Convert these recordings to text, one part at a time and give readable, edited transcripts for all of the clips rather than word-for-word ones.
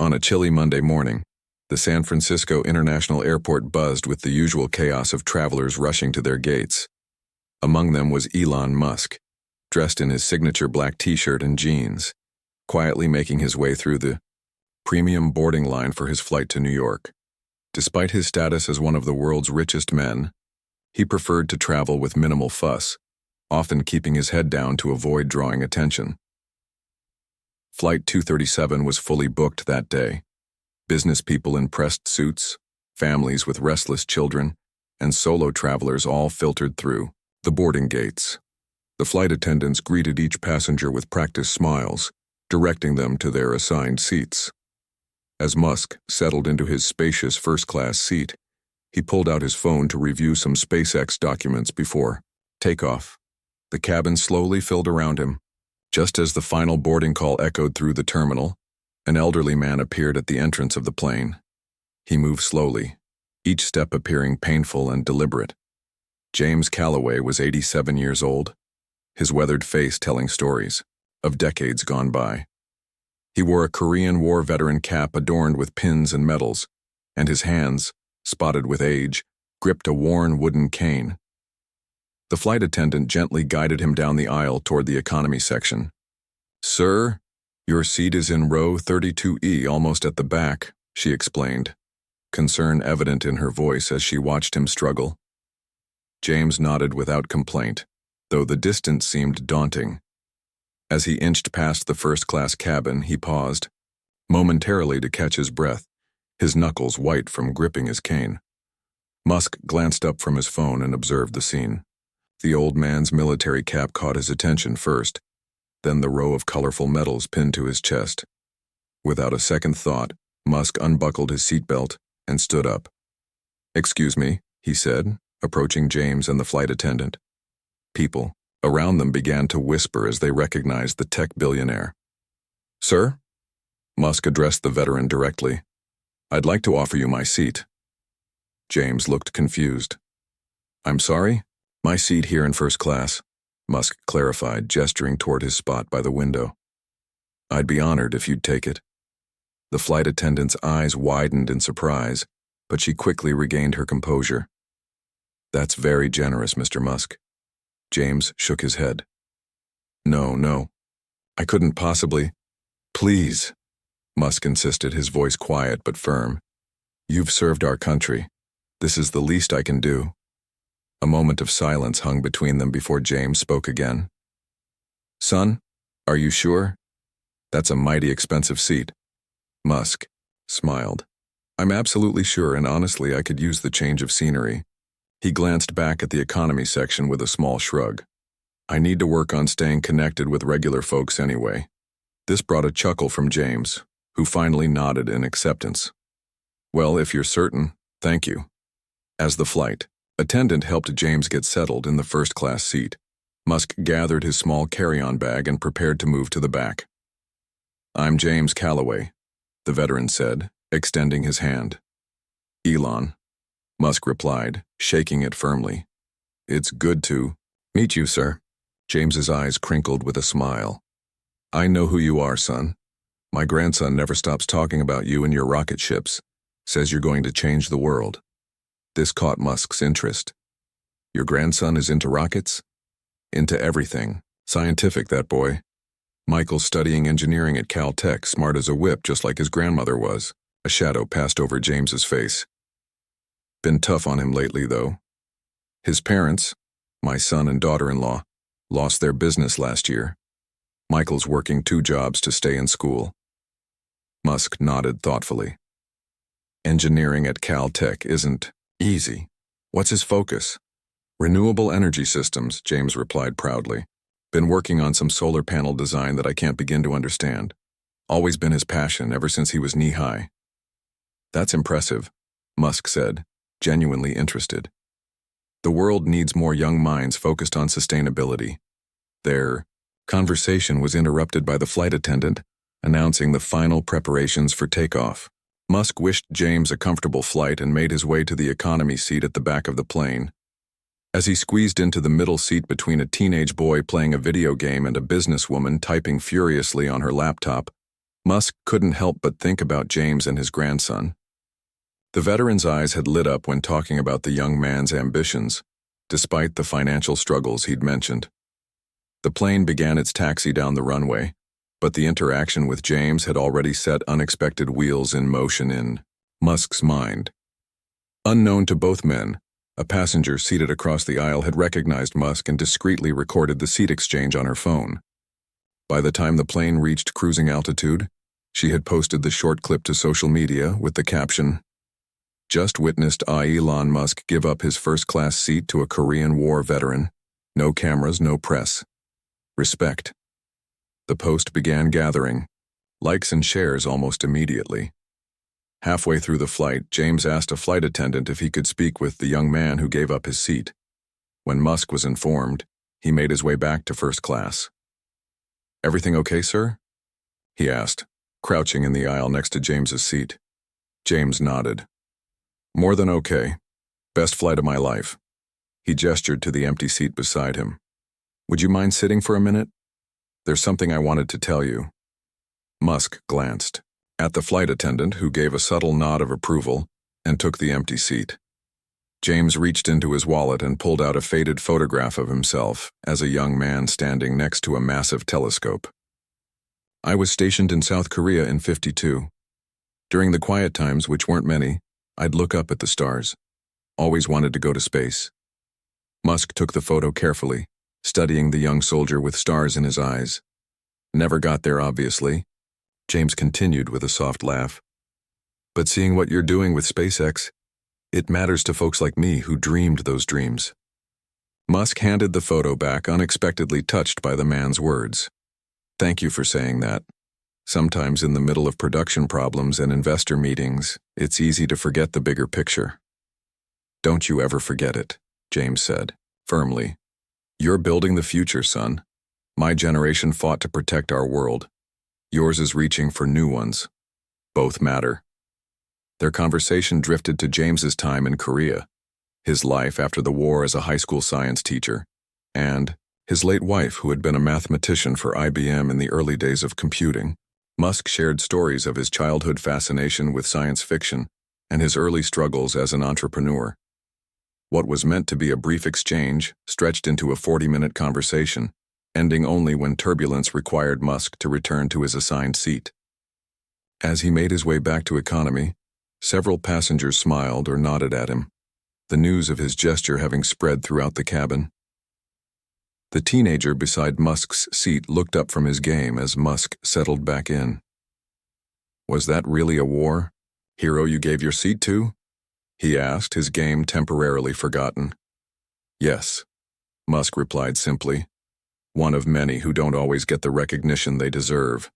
On a chilly Monday morning, the San Francisco International Airport buzzed with the usual chaos of travelers rushing to their gates. Among them was Elon Musk, dressed in his signature black t-shirt and jeans, quietly making his way through the premium boarding line for his flight to New York. Despite his status as one of the world's richest men, he preferred to travel with minimal fuss, often keeping his head down to avoid drawing attention. Flight 237 was fully booked that day. Business people in pressed suits, families with restless children, and solo travelers all filtered through the boarding gates. The flight attendants greeted each passenger with practiced smiles, directing them to their assigned seats. As Musk settled into his spacious first-class seat, he pulled out his phone to review some SpaceX documents before takeoff. The cabin slowly filled around him. Just as the final boarding call echoed through the terminal, an elderly man appeared at the entrance of the plane. He moved slowly, each step appearing painful and deliberate. James Calloway was 87 years old, his weathered face telling stories of decades gone by. He wore a Korean War veteran cap adorned with pins and medals, and his hands, spotted with age, gripped a worn wooden cane. The flight attendant gently guided him down the aisle toward the economy section. "Sir, your seat is in row 32E, almost at the back," she explained, concern evident in her voice as she watched him struggle. James nodded without complaint, though the distance seemed daunting. As he inched past the first-class cabin, he paused, momentarily to catch his breath, his knuckles white from gripping his cane. Musk glanced up from his phone and observed the scene. The old man's military cap caught his attention first, then the row of colorful medals pinned to his chest. Without a second thought, Musk unbuckled his seatbelt and stood up. "Excuse me," he said, approaching James and the flight attendant. People around them began to whisper as they recognized the tech billionaire. "Sir?" Musk addressed the veteran directly. "I'd like to offer you my seat." James looked confused. "I'm sorry? My seat here in first class," Musk clarified, gesturing toward his spot by the window. "I'd be honored if you'd take it." The flight attendant's eyes widened in surprise, but she quickly regained her composure. "That's very generous, Mr. Musk." James shook his head. No, I couldn't possibly." "Please," Musk insisted, his voice quiet but firm. "You've served our country. This is the least I can do." A moment of silence hung between them before James spoke again. "Son, are you sure? That's a mighty expensive seat." Musk smiled. "I'm absolutely sure, and honestly I could use the change of scenery." He glanced back at the economy section with a small shrug. "I need to work on staying connected with regular folks anyway." This brought a chuckle from James, who finally nodded in acceptance. "Well, if you're certain, thank you." As the flight attendant helped James get settled in the first-class seat, Musk gathered his small carry-on bag and prepared to move to the back. "I'm James Calloway," the veteran said, extending his hand. "Elon," Musk replied, shaking it firmly. "It's good to meet you, sir." James's eyes crinkled with a smile. "I know who you are, son. My grandson never stops talking about you and your rocket ships, says you're going to change the world." This caught Musk's interest. "Your grandson is into rockets?" "Into everything. Scientific, that boy. Michael's studying engineering at Caltech, smart as a whip, just like his grandmother was." A shadow passed over James's face. "Been tough on him lately, though. His parents, my son and daughter-in-law, lost their business last year. Michael's working 2 jobs to stay in school." Musk nodded thoughtfully. "Engineering at Caltech isn't easy. What's his focus?" "Renewable energy systems," James replied proudly. "Been working on some solar panel design that I can't begin to understand. Always been his passion ever since he was knee-high." "That's impressive," Musk said, genuinely interested. "The world needs more young minds focused on sustainability." Their conversation was interrupted by the flight attendant, announcing the final preparations for takeoff. Musk wished James a comfortable flight and made his way to the economy seat at the back of the plane. As he squeezed into the middle seat between a teenage boy playing a video game and a businesswoman typing furiously on her laptop, Musk couldn't help but think about James and his grandson. The veteran's eyes had lit up when talking about the young man's ambitions, despite the financial struggles he'd mentioned. The plane began its taxi down the runway, but the interaction with James had already set unexpected wheels in motion in Musk's mind. Unknown to both men, a passenger seated across the aisle had recognized Musk and discreetly recorded the seat exchange on her phone. By the time the plane reached cruising altitude, she had posted the short clip to social media with the caption, "Just witnessed Elon Musk give up his first-class seat to a Korean War veteran. No cameras, no press. Respect." The post began gathering likes and shares almost immediately. Halfway through the flight, James asked a flight attendant if he could speak with the young man who gave up his seat. When Musk was informed, he made his way back to first class. "Everything okay, sir?" he asked, crouching in the aisle next to James's seat. James nodded. "More than okay. Best flight of my life." He gestured to the empty seat beside him. "Would you mind sitting for a minute? There's something I wanted to tell you." Musk glanced at the flight attendant, who gave a subtle nod of approval and took the empty seat. James reached into his wallet and pulled out a faded photograph of himself as a young man standing next to a massive telescope. "I was stationed in South Korea in '52. During the quiet times, which weren't many, I'd look up at the stars. Always wanted to go to space." Musk took the photo carefully, studying the young soldier with stars in his eyes. "Never got there, obviously," James continued with a soft laugh. "But seeing what you're doing with SpaceX, it matters to folks like me who dreamed those dreams." Musk handed the photo back, unexpectedly touched by the man's words. "Thank you for saying that. Sometimes in the middle of production problems and investor meetings, it's easy to forget the bigger picture." "Don't you ever forget it," James said, firmly. "You're building the future, son. My generation fought to protect our world. Yours is reaching for new ones. Both matter." Their conversation drifted to James's time in Korea, his life after the war as a high school science teacher, and his late wife, who had been a mathematician for IBM in the early days of computing. Musk shared stories of his childhood fascination with science fiction and his early struggles as an entrepreneur. What was meant to be a brief exchange stretched into a 40-minute conversation, ending only when turbulence required Musk to return to his assigned seat. As he made his way back to economy, several passengers smiled or nodded at him, the news of his gesture having spread throughout the cabin. The teenager beside Musk's seat looked up from his game as Musk settled back in. "Was that really a war hero you gave your seat to?" he asked, his game temporarily forgotten. "Yes," Musk replied simply. "One of many who don't always get the recognition they deserve."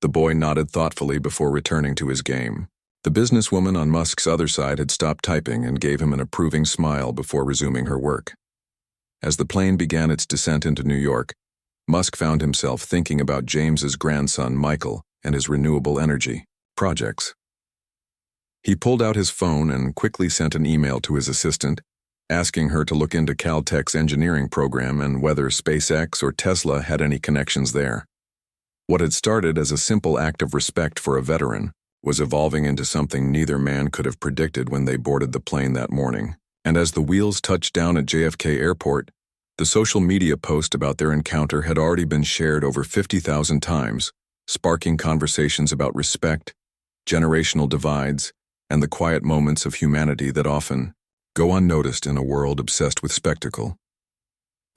The boy nodded thoughtfully before returning to his game. The businesswoman on Musk's other side had stopped typing and gave him an approving smile before resuming her work. As the plane began its descent into New York, Musk found himself thinking about James's grandson Michael and his renewable energy projects. He pulled out his phone and quickly sent an email to his assistant, asking her to look into Caltech's engineering program and whether SpaceX or Tesla had any connections there. What had started as a simple act of respect for a veteran was evolving into something neither man could have predicted when they boarded the plane that morning. And as the wheels touched down at JFK Airport, the social media post about their encounter had already been shared over 50,000 times, sparking conversations about respect, generational divides, and the quiet moments of humanity that often go unnoticed in a world obsessed with spectacle.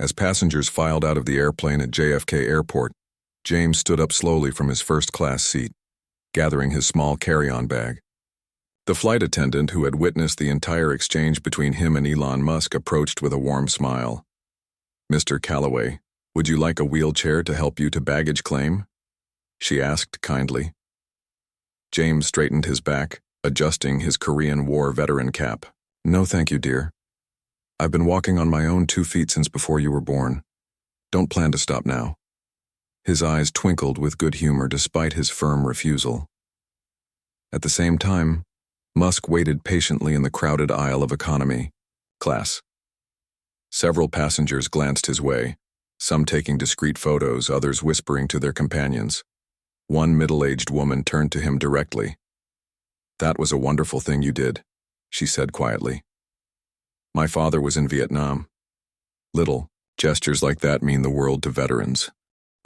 As passengers filed out of the airplane at JFK Airport, James stood up slowly from his first-class seat, gathering his small carry-on bag. The flight attendant who had witnessed the entire exchange between him and Elon Musk approached with a warm smile. "Mr. Calloway, would you like a wheelchair to help you to baggage claim?" she asked kindly. James straightened his back, adjusting his Korean War veteran cap. "No, thank you, dear. I've been walking on my own 2 feet since before you were born. Don't plan to stop now." His eyes twinkled with good humor despite his firm refusal. At the same time, Musk waited patiently in the crowded aisle of economy class. Several passengers glanced his way, some taking discreet photos, others whispering to their companions. One middle-aged woman turned to him directly. "That was a wonderful thing you did," she said quietly. "My father was in Vietnam." Little gestures like that mean the world to veterans.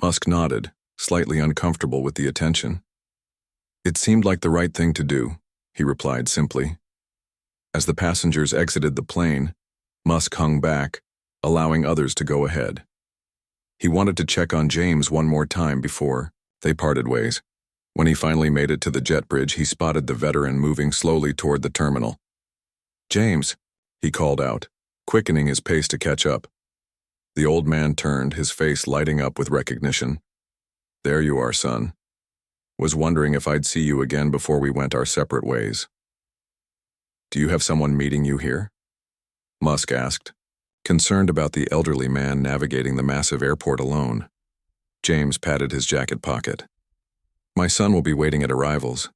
Musk nodded, slightly uncomfortable with the attention. "It seemed like the right thing to do," he replied simply. As the passengers exited the plane, Musk hung back, allowing others to go ahead. He wanted to check on James one more time before they parted ways. When he finally made it to the jet bridge, he spotted the veteran moving slowly toward the terminal. "James," he called out, quickening his pace to catch up. The old man turned, his face lighting up with recognition. "There you are, son. Was wondering if I'd see you again before we went our separate ways." "Do you have someone meeting you here?" Musk asked, concerned about the elderly man navigating the massive airport alone. James patted his jacket pocket. "My son will be waiting at arrivals.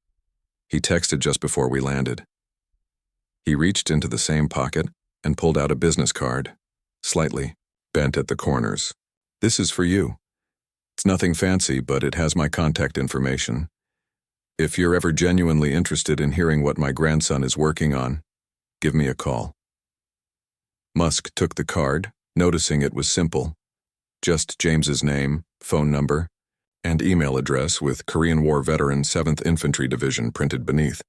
He texted just before we landed." He reached into the same pocket and pulled out a business card, slightly bent at the corners. "This is for you. It's nothing fancy, but it has my contact information. If you're ever genuinely interested in hearing what my grandson is working on, give me a call." Musk took the card, noticing it was simple. Just James's name, phone number, and email address with Korean War veteran 7th Infantry Division printed beneath.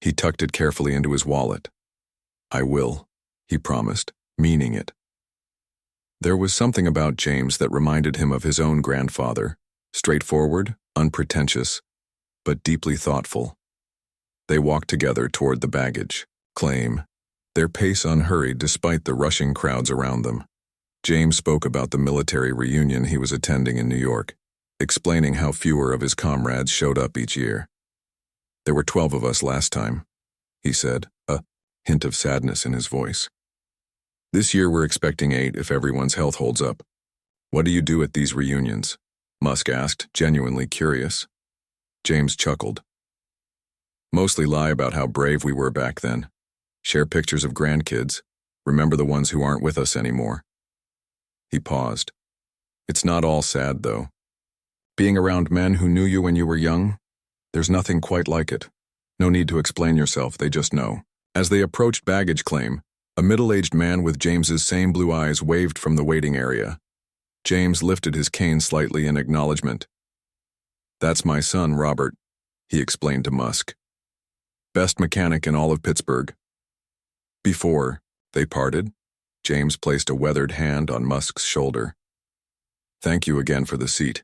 He tucked it carefully into his wallet. "I will," he promised, meaning it. There was something about James that reminded him of his own grandfather, straightforward, unpretentious, but deeply thoughtful. They walked together toward the baggage claim, their pace unhurried despite the rushing crowds around them. James spoke about the military reunion he was attending in New York, explaining how fewer of his comrades showed up each year. "There were 12 of us last time," he said, a hint of sadness in his voice. "This year we're expecting 8 if everyone's health holds up." "What do you do at these reunions?" Musk asked, genuinely curious. James chuckled. "Mostly lie about how brave we were back then. Share pictures of grandkids. Remember the ones who aren't with us anymore." He paused. "It's not all sad, though. Being around men who knew you when you were young, there's nothing quite like it. No need to explain yourself, they just know." As they approached baggage claim, a middle-aged man with James's same blue eyes waved from the waiting area. James lifted his cane slightly in acknowledgement. "That's my son, Robert," he explained to Musk. "Best mechanic in all of Pittsburgh." Before they parted, James placed a weathered hand on Musk's shoulder. "Thank you again for the seat.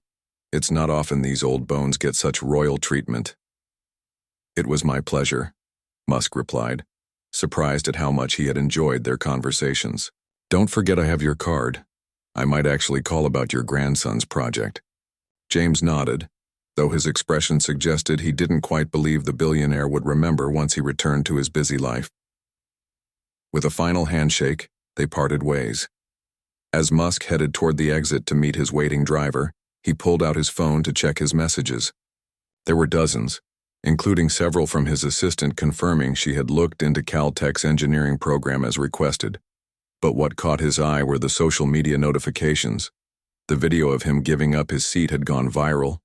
It's not often these old bones get such royal treatment." "It was my pleasure," Musk replied, surprised at how much he had enjoyed their conversations. "Don't forget I have your card. I might actually call about your grandson's project." James nodded, though his expression suggested he didn't quite believe the billionaire would remember once he returned to his busy life. With a final handshake, they parted ways. As Musk headed toward the exit to meet his waiting driver, he pulled out his phone to check his messages. There were dozens, including several from his assistant confirming she had looked into Caltech's engineering program as requested. But what caught his eye were the social media notifications. The video of him giving up his seat had gone viral.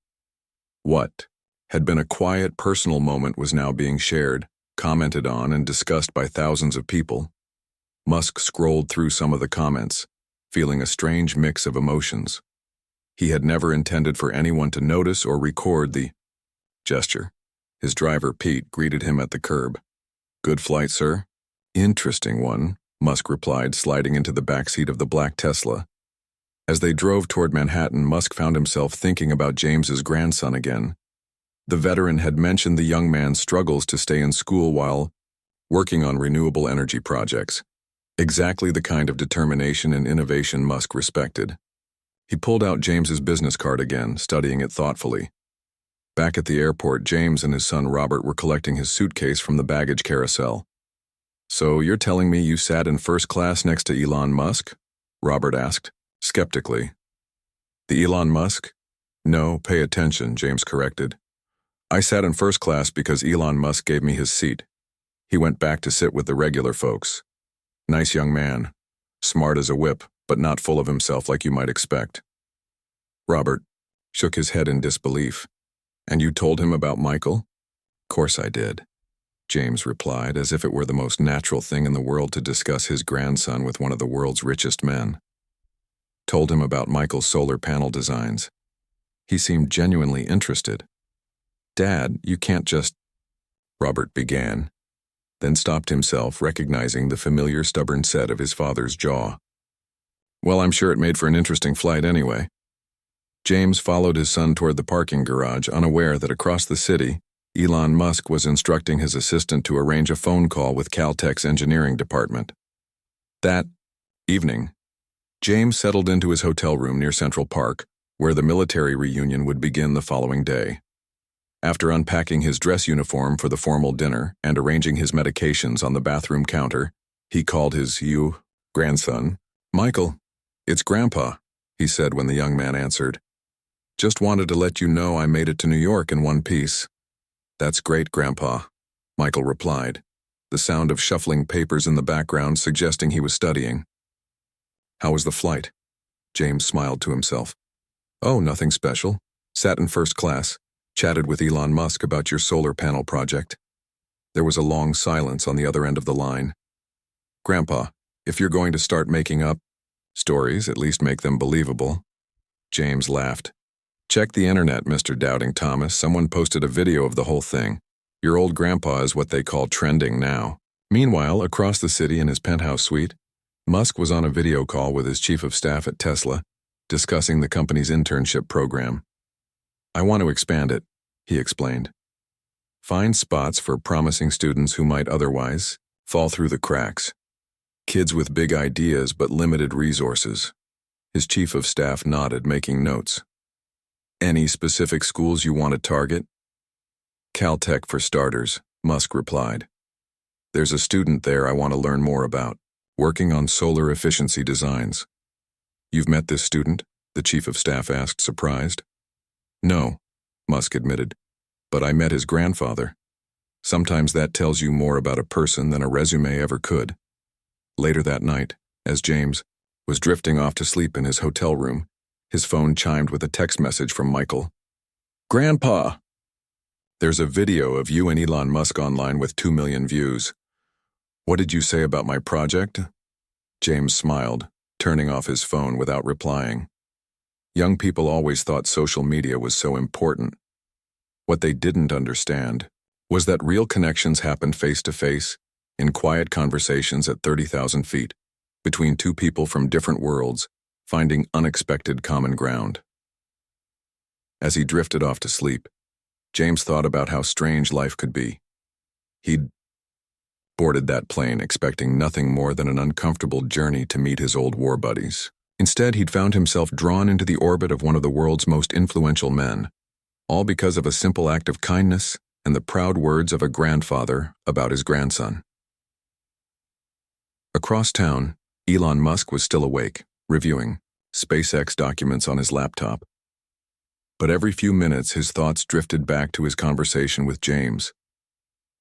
What had been a quiet, personal moment was now being shared, commented on, and discussed by thousands of people. Musk scrolled through some of the comments, feeling a strange mix of emotions. He had never intended for anyone to notice or record the gesture. His driver, Pete, greeted him at the curb. "Good flight, sir." "Interesting one," Musk replied, sliding into the backseat of the black Tesla. As they drove toward Manhattan, Musk found himself thinking about James's grandson again. The veteran had mentioned the young man's struggles to stay in school while working on renewable energy projects. Exactly the kind of determination and innovation Musk respected. He pulled out James's business card again, studying it thoughtfully. Back at the airport, James and his son Robert were collecting his suitcase from the baggage carousel. "So you're telling me you sat in first class next to Elon Musk?" Robert asked, skeptically. "The Elon Musk?" "No, pay attention," James corrected. "I sat in first class because Elon Musk gave me his seat. He went back to sit with the regular folks. Nice young man. Smart as a whip, but not full of himself like you might expect." Robert shook his head in disbelief. And you told him about Michael? Course I did, James replied, as if it were the most natural thing in the world to discuss his grandson with one of the world's richest men. Told him about Michael's solar panel designs. He seemed genuinely interested. Dad, you can't just... Robert began, then stopped himself, recognizing the familiar stubborn set of his father's jaw. Well, I'm sure it made for an interesting flight anyway. James followed his son toward the parking garage, unaware that across the city, Elon Musk was instructing his assistant to arrange a phone call with Caltech's engineering department. That evening, James settled into his hotel room near Central Park, where the military reunion would begin the following day. After unpacking his dress uniform for the formal dinner and arranging his medications on the bathroom counter, he called his grandson. Michael, it's Grandpa, he said when the young man answered. Just wanted to let you know I made it to New York in one piece. That's great, Grandpa, Michael replied, the sound of shuffling papers in the background suggesting he was studying. How was the flight? James smiled to himself. Oh, nothing special. Sat in first class. Chatted with Elon Musk about your solar panel project. There was a long silence on the other end of the line. Grandpa, if you're going to start making up stories, at least make them believable. James laughed. Check the internet, Mr. Doubting Thomas. Someone posted a video of the whole thing. Your old grandpa is what they call trending now. Meanwhile, across the city in his penthouse suite, Musk was on a video call with his chief of staff at Tesla, discussing the company's internship program. I want to expand it, he explained. Find spots for promising students who might otherwise fall through the cracks. Kids with big ideas but limited resources. His chief of staff nodded, making notes. Any specific schools you want to target? Caltech for starters, Musk replied. There's a student there I want to learn more about, working on solar efficiency designs. You've met this student? The chief of staff asked, surprised. No, Musk admitted, but I met his grandfather. Sometimes that tells you more about a person than a resume ever could. Later that night, as James was drifting off to sleep in his hotel room, his phone chimed with a text message from Michael. Grandpa! There's a video of you and Elon Musk online with 2 million views. What did you say about my project? James smiled, turning off his phone without replying. Young people always thought social media was so important. What they didn't understand was that real connections happened face-to-face, in quiet conversations at 30,000 feet, between two people from different worlds, finding unexpected common ground. As he drifted off to sleep, James thought about how strange life could be. He'd boarded that plane expecting nothing more than an uncomfortable journey to meet his old war buddies. Instead, he'd found himself drawn into the orbit of one of the world's most influential men, all because of a simple act of kindness and the proud words of a grandfather about his grandson. Across town, Elon Musk was still awake, reviewing SpaceX documents on his laptop. But every few minutes, his thoughts drifted back to his conversation with James.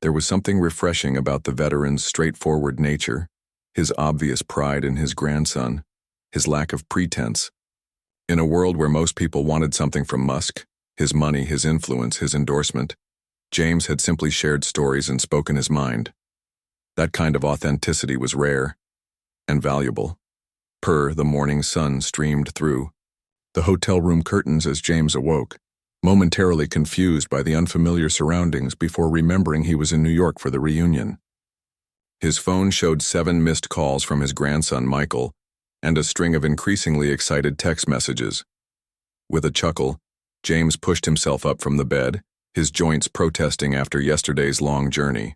There was something refreshing about the veteran's straightforward nature, his obvious pride in his grandson, his lack of pretense. In a world where most people wanted something from Musk, his money, his influence, his endorsement, James had simply shared stories and spoken his mind. That kind of authenticity was rare and valuable. The morning sun streamed through the hotel room curtains as James awoke, momentarily confused by the unfamiliar surroundings before remembering he was in New York for the reunion. His phone showed 7 missed calls from his grandson Michael, and a string of increasingly excited text messages. With a chuckle, James pushed himself up from the bed, his joints protesting after yesterday's long journey.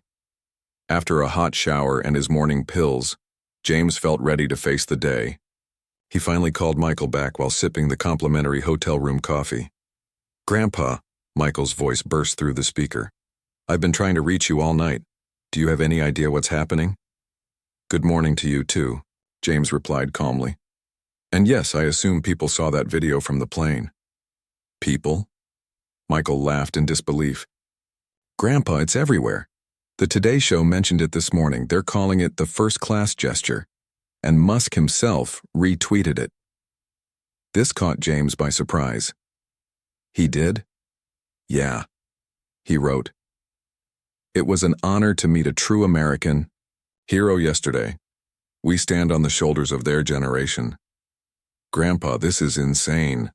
After a hot shower and his morning pills, James felt ready to face the day. He finally called Michael back while sipping the complimentary hotel room coffee. Grandpa, Michael's voice burst through the speaker. I've been trying to reach you all night. Do you have any idea what's happening? Good morning to you too, James replied calmly. And yes, I assume people saw that video from the plane. People? Michael laughed in disbelief. Grandpa, it's everywhere. The Today Show mentioned it this morning. They're calling it the first-class gesture, and Musk himself retweeted it. This caught James by surprise. He did? Yeah, he wrote. It was an honor to meet a true American hero yesterday. We stand on the shoulders of their generation. Grandpa, this is insane.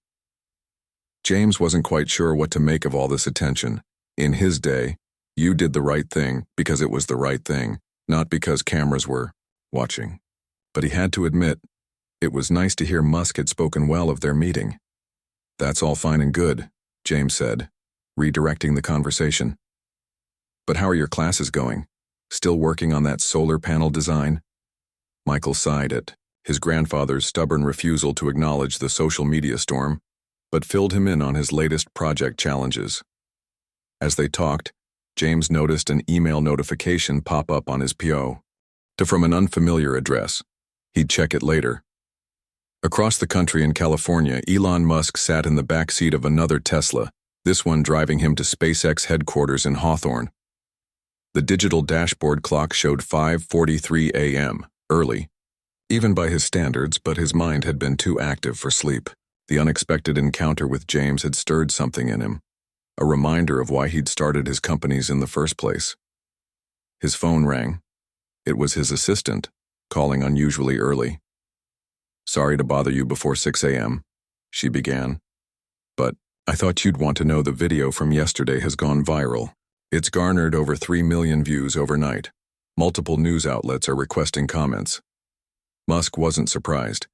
James wasn't quite sure what to make of all this attention. In his day, you did the right thing because it was the right thing, not because cameras were watching. But he had to admit, it was nice to hear Musk had spoken well of their meeting. That's all fine and good, James said, redirecting the conversation. But how are your classes going? Still working on that solar panel design? Michael sighed at his grandfather's stubborn refusal to acknowledge the social media storm, but filled him in on his latest project challenges. As they talked, James noticed an email notification pop up on his PO. From an unfamiliar address. He'd check it later. Across the country in California, Elon Musk sat in the back seat of another Tesla, this one driving him to SpaceX headquarters in Hawthorne. The digital dashboard clock showed 5:43 a.m., early, even by his standards, but his mind had been too active for sleep. The unexpected encounter with James had stirred something in him, a reminder of why he'd started his companies in the first place. His phone rang. It was his assistant, calling unusually early. Sorry to bother you before 6 a.m., she began. But I thought you'd want to know the video from yesterday has gone viral. It's garnered over 3 million views overnight. Multiple news outlets are requesting comments. Musk wasn't surprised.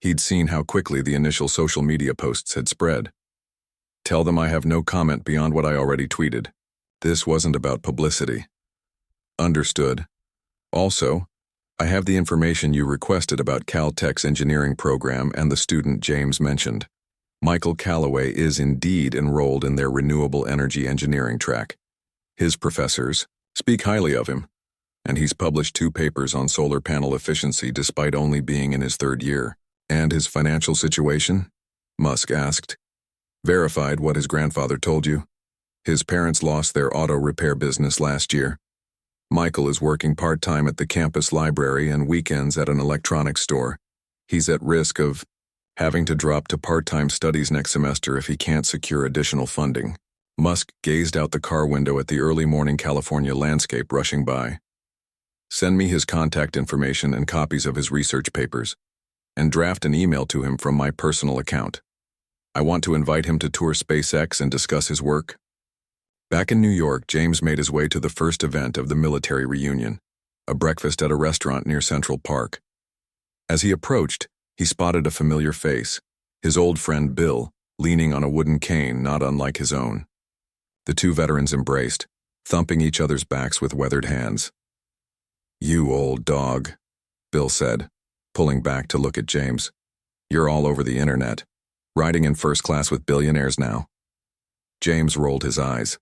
He'd seen how quickly the initial social media posts had spread. Tell them I have no comment beyond what I already tweeted. This wasn't about publicity. Understood. Also, I have the information you requested about Caltech's engineering program and the student James mentioned. Michael Calloway is indeed enrolled in their renewable energy engineering track. His professors speak highly of him, and he's published 2 papers on solar panel efficiency despite only being in his 3rd year. And his financial situation? Musk asked. Verified what his grandfather told you. His parents lost their auto repair business last year. Michael is working part-time at the campus library and weekends at an electronics store. He's at risk of having to drop to part-time studies next semester if he can't secure additional funding. Musk gazed out the car window at the early morning California landscape rushing by. Send me his contact information and copies of his research papers, and draft an email to him from my personal account. I want to invite him to tour SpaceX and discuss his work. Back in New York, James made his way to the first event of the military reunion, a breakfast at a restaurant near Central Park. As he approached, he spotted a familiar face, his old friend Bill, leaning on a wooden cane not unlike his own. The 2 veterans embraced, thumping each other's backs with weathered hands. You old dog, Bill said, pulling back to look at James. You're all over the internet, riding in first class with billionaires now. James rolled his eyes.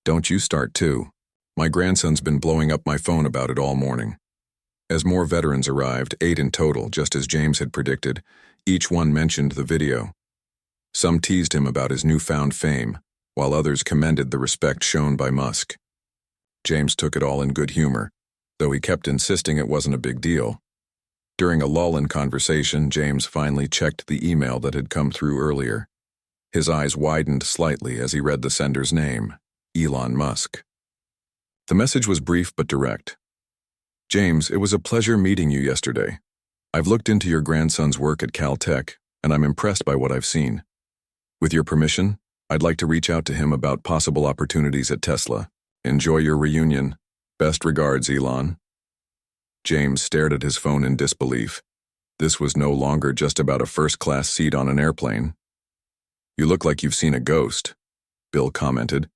Don't you start too. My grandson's been blowing up my phone about it all morning. As more veterans arrived, 8 in total, just as James had predicted, each one mentioned the video. Some teased him about his newfound fame, while others commended the respect shown by Musk. James took it all in good humor, though he kept insisting it wasn't a big deal. During a lull in conversation, James finally checked the email that had come through earlier. His eyes widened slightly as he read the sender's name, Elon Musk. The message was brief but direct. James, it was a pleasure meeting you yesterday. I've looked into your grandson's work at Caltech, and I'm impressed by what I've seen. With your permission, I'd like to reach out to him about possible opportunities at Tesla. Enjoy your reunion. Best regards, Elon. James stared at his phone in disbelief. This was no longer just about a first-class seat on an airplane. You look like you've seen a ghost, Bill commented,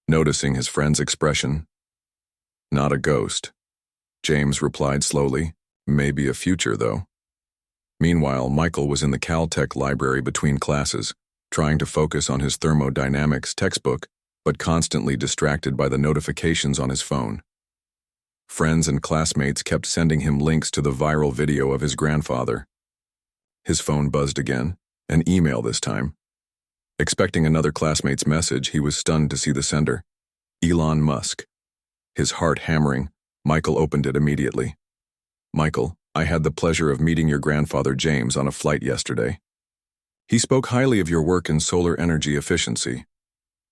noticing his friend's expression. Not a ghost, James replied slowly. Maybe a future, though. Meanwhile, Michael was in the Caltech library between classes, trying to focus on his thermodynamics textbook, but constantly distracted by the notifications on his phone. Friends and classmates kept sending him links to the viral video of his grandfather. His phone buzzed again, an email this time. Expecting another classmate's message, he was stunned to see the sender. Elon Musk. His heart hammering, Michael opened it immediately. Michael, I had the pleasure of meeting your grandfather James on a flight yesterday. He spoke highly of your work in solar energy efficiency.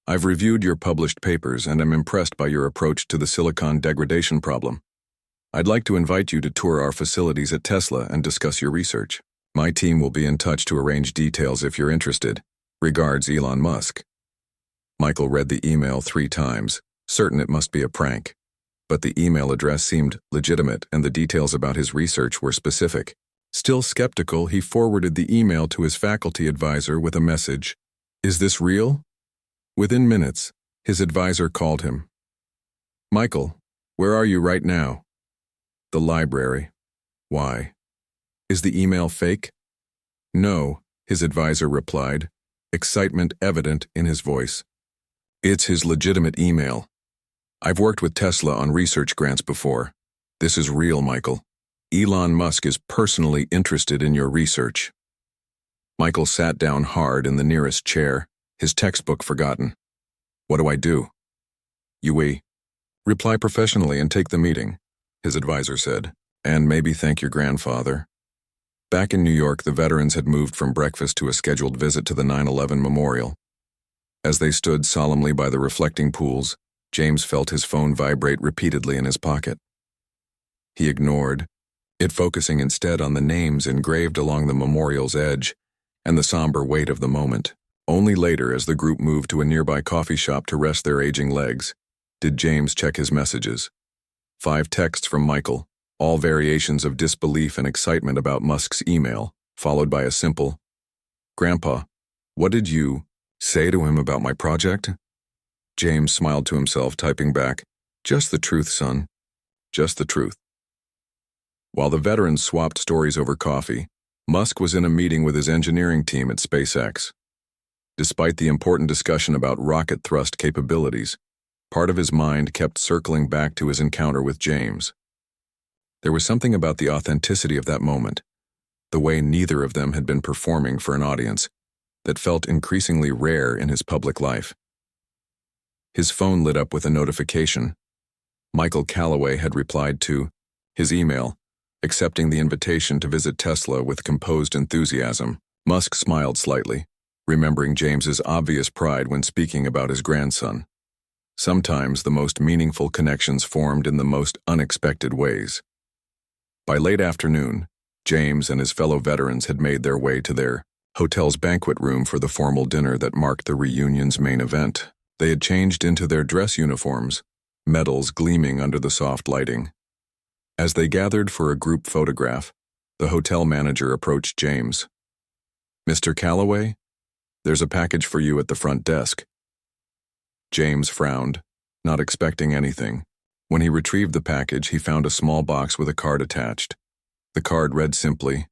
I've reviewed your published papers and am impressed by your approach to the silicon degradation problem. I'd like to invite you to tour our facilities at Tesla and discuss your research. My team will be in touch to arrange details if you're interested. Regards, Elon Musk. Michael read the email 3 times, certain it must be a prank. But the email address seemed legitimate and the details about his research were specific. Still skeptical, he forwarded the email to his faculty advisor with a message. Is this real? Within minutes, his advisor called him. Michael, where are you right now? The library. Why? Is the email fake? No, his advisor replied, excitement evident in his voice. It's his legitimate email. I've worked with Tesla on research grants before. This is real, Michael. Elon Musk is personally interested in your research. Michael sat down hard in the nearest chair, his textbook forgotten. What do I do? You reply professionally and take the meeting, his advisor said, and maybe thank your grandfather. Back in New York, the veterans had moved from breakfast to a scheduled visit to the 9/11 memorial. As they stood solemnly by the reflecting pools, James felt his phone vibrate repeatedly in his pocket. He ignored it, focusing instead on the names engraved along the memorial's edge and the somber weight of the moment. Only later, as the group moved to a nearby coffee shop to rest their aging legs, did James check his messages. 5 texts from Michael, all variations of disbelief and excitement about Musk's email, followed by a simple, Grandpa, what did you say to him about my project? James smiled to himself, typing back, just the truth, son. Just the truth. While the veterans swapped stories over coffee, Musk was in a meeting with his engineering team at SpaceX. Despite the important discussion about rocket thrust capabilities, part of his mind kept circling back to his encounter with James. There was something about the authenticity of that moment, the way neither of them had been performing for an audience, that felt increasingly rare in his public life. His phone lit up with a notification. Michael Calloway had replied to his email, accepting the invitation to visit Tesla with composed enthusiasm. Musk smiled slightly, remembering James's obvious pride when speaking about his grandson. Sometimes the most meaningful connections formed in the most unexpected ways. By late afternoon, James and his fellow veterans had made their way to their hotel's banquet room for the formal dinner that marked the reunion's main event. They had changed into their dress uniforms, medals gleaming under the soft lighting. As they gathered for a group photograph, the hotel manager approached James. Mr. Calloway, there's a package for you at the front desk. James frowned, not expecting anything. When he retrieved the package, he found a small box with a card attached. The card read simply,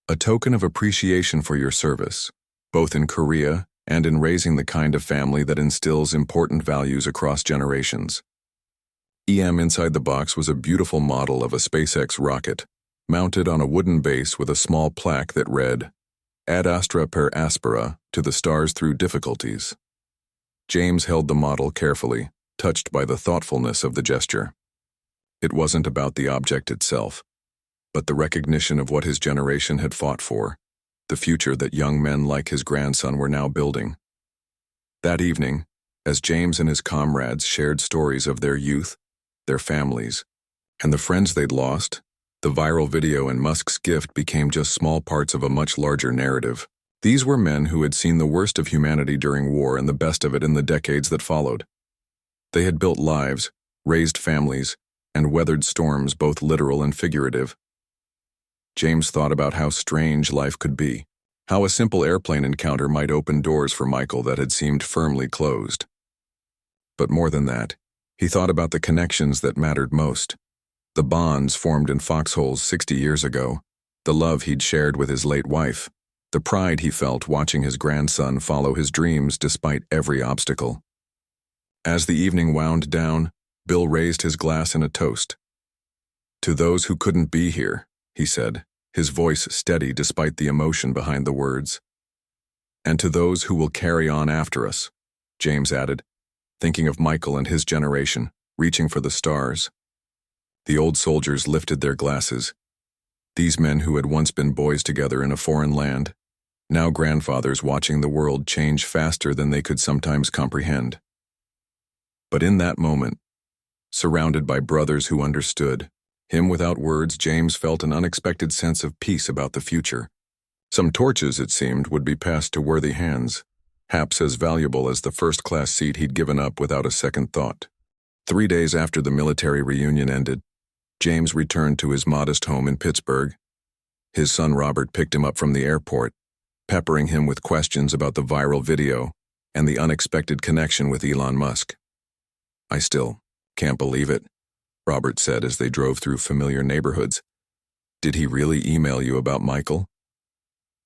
a token of appreciation for your service, both in Korea and in raising the kind of family that instills important values across generations. Inside the box was a beautiful model of a SpaceX rocket, mounted on a wooden base with a small plaque that read, Ad astra per aspera, to the stars through difficulties. James held the model carefully, touched by the thoughtfulness of the gesture. It wasn't about the object itself, but the recognition of what his generation had fought for, the future that young men like his grandson were now building. That evening, as James and his comrades shared stories of their youth, their families, and the friends they'd lost, the viral video and Musk's gift became just small parts of a much larger narrative. These were men who had seen the worst of humanity during war and the best of it in the decades that followed. They had built lives, raised families, and weathered storms both literal and figurative. James thought about how strange life could be, how a simple airplane encounter might open doors for Michael that had seemed firmly closed. But more than that, he thought about the connections that mattered most, the bonds formed in foxholes 60 years ago, the love he'd shared with his late wife, the pride he felt watching his grandson follow his dreams despite every obstacle. As the evening wound down, Bill raised his glass in a toast. To those who couldn't be here, he said, his voice steady despite the emotion behind the words. And to those who will carry on after us, James added, thinking of Michael and his generation, reaching for the stars. The old soldiers lifted their glasses. These men who had once been boys together in a foreign land, Now grandfathers watching the world change faster than they could sometimes comprehend. But in that moment, surrounded by brothers who understood him without words, James felt an unexpected sense of peace about the future. Some torches, it seemed, would be passed to worthy hands, perhaps as valuable as the first-class seat he'd given up without a second thought. 3 days after the military reunion ended, James returned to his modest home in Pittsburgh. His son Robert picked him up from the airport, peppering him with questions about the viral video and the unexpected connection with Elon Musk. "I still can't believe it," Robert said as they drove through familiar neighborhoods. "Did he really email you about Michael?"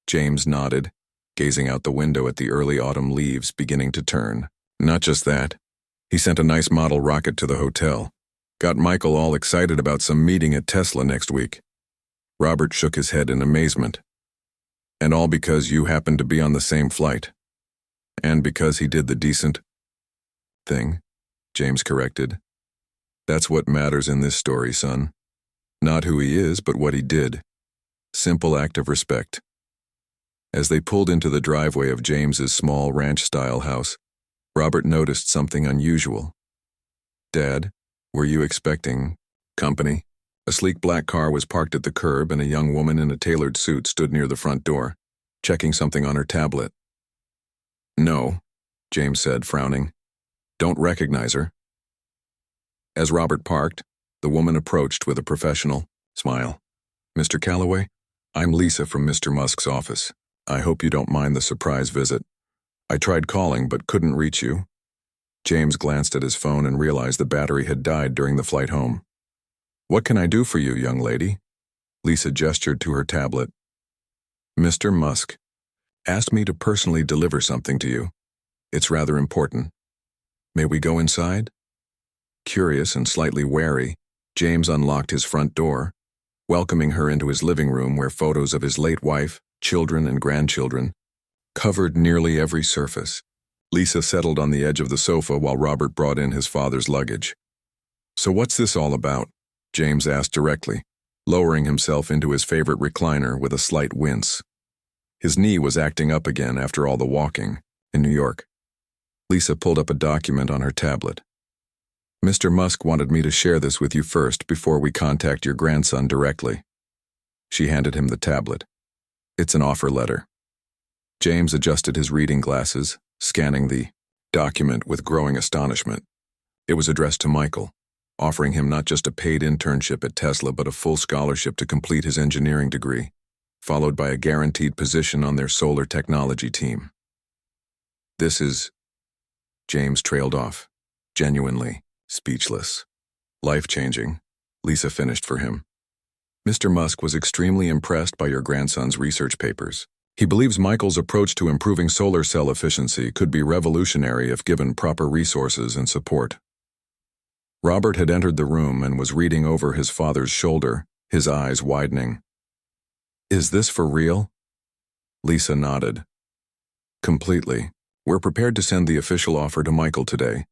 James nodded, gazing out the window at the early autumn leaves beginning to turn. "Not just that. He sent a nice model rocket to the hotel. Got Michael all excited about some meeting at Tesla next week." Robert shook his head in amazement. "And all because you happened to be on the same flight. And because he did the decent thing," James corrected. "That's what matters in this story, son. Not who he is, but what he did. Simple act of respect." As they pulled into the driveway of James's small ranch-style house, Robert noticed something unusual. "Dad, were you expecting company?" A sleek black car was parked at the curb, and a young woman in a tailored suit stood near the front door, checking something on her tablet. "No," James said, frowning. "Don't recognize her." As Robert parked, the woman approached with a professional smile. "Mr. Calloway, I'm Lisa from Mr. Musk's office. I hope you don't mind the surprise visit. I tried calling but couldn't reach you." James glanced at his phone and realized the battery had died during the flight home. "What can I do for you, young lady?" Lisa gestured to her tablet. "Mr. Musk asked me to personally deliver something to you. It's rather important. May we go inside?" Curious and slightly wary, James unlocked his front door, welcoming her into his living room where photos of his late wife, children, and grandchildren covered nearly every surface. Lisa settled on the edge of the sofa while Robert brought in his father's luggage. "So what's this all about?" James asked directly, lowering himself into his favorite recliner with a slight wince. His knee was acting up again after all the walking in New York. Lisa pulled up a document on her tablet. "Mr. Musk wanted me to share this with you first before we contact your grandson directly." She handed him the tablet. "It's an offer letter." James adjusted his reading glasses, scanning the document with growing astonishment. It was addressed to Michael, offering him not just a paid internship at Tesla but a full scholarship to complete his engineering degree, followed by a guaranteed position on their solar technology team. "This is..." James trailed off, genuinely speechless. "Life-changing," Lisa finished for him. "Mr. Musk was extremely impressed by your grandson's research papers. He believes Michael's approach to improving solar cell efficiency could be revolutionary if given proper resources and support." Robert had entered the room and was reading over his father's shoulder, his eyes widening. "Is this for real?" Lisa nodded. "Completely. We're prepared to send the official offer to Michael today.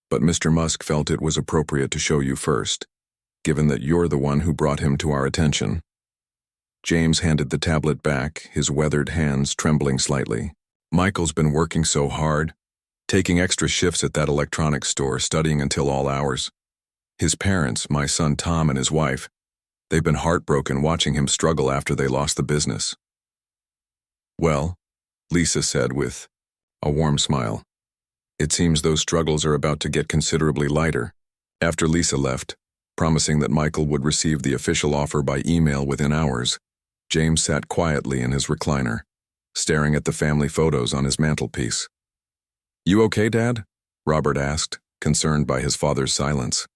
But Mr. Musk felt it was appropriate to show you first, given that you're the one who brought him to our attention." James handed the tablet back, his weathered hands trembling slightly. "Michael's been working so hard, taking extra shifts at that electronics store, studying until all hours. His parents, my son Tom and his wife, they've been heartbroken watching him struggle after they lost the business." "Well," Lisa said with a warm smile, "it seems those struggles are about to get considerably lighter." After Lisa left, promising that Michael would receive the official offer by email within hours, James sat quietly in his recliner, staring at the family photos on his mantelpiece. "You okay, Dad?" Robert asked, concerned by his father's silence.